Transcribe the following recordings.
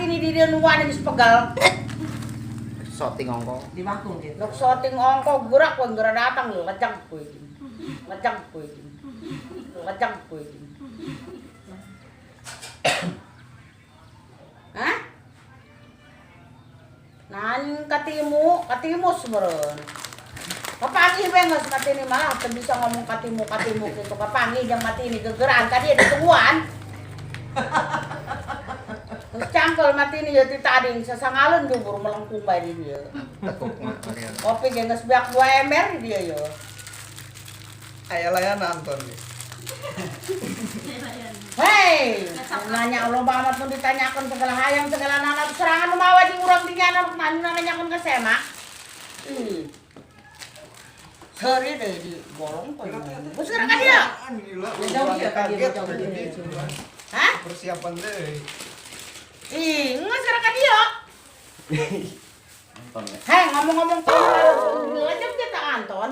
mati ni di dia nuan geus pegal. Shooting ongko. Di bakung gitu. Nok shooting ongko gerak pun gerak datang lu ngecang kuy. Ngecang kuy. Ngecang kuy. Hah? Nan katimu seberen. Kapangi benges mati ini malah teu bisa ngomong katimu gitu. Kapangi jang mati ini gegeran tadi ada tungguan. Terus cangkel mati ini ya ti tadi sasangalun jubur melengkung bae di dia. Kopi geus beak 2 ember di dia ya. Aya layanan Anton. Hei, nanya Allah banget pun ditanyakan segala hayang segala nana serangan mawa di urang di nyana nanyakan ke sema. Seri deh di golong kok. Bos sekarang kan dia. Jauh dia kaget. Hah? Persiapan deh. Ih, enggak sekarang kan dia. Anton ya. Hei, ngomong-ngomong tuh ngajak kita Anton.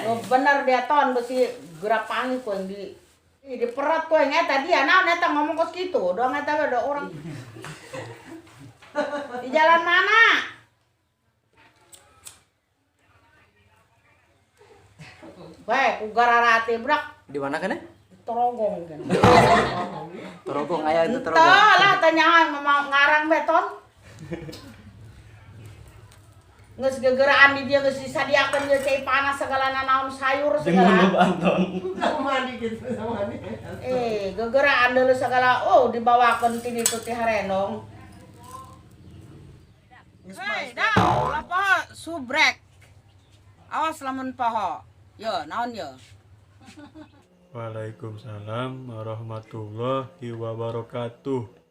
Lo bener dia ton besi gerak pangi ko yang di perut ko yang eta dia naon eta ngomong kos kitu doang eta ada orang di jalan mana ku gararate brak Di mana kan ya? Torogong kan Torogong aya itu entah Torogong. lah tanyaan mau ngarang beton nges gegeraan di dia geus disadiakeun dia cai panas segala naon sayur segala. Sama gitu sama nih. Gegeraan deuleu segala dibawakeun ti ditu ti Harenong. Hei, dah, apa subrek. Awas lamun poho. Yo, naon yo? Waalaikumsalam warahmatullahi wabarakatuh.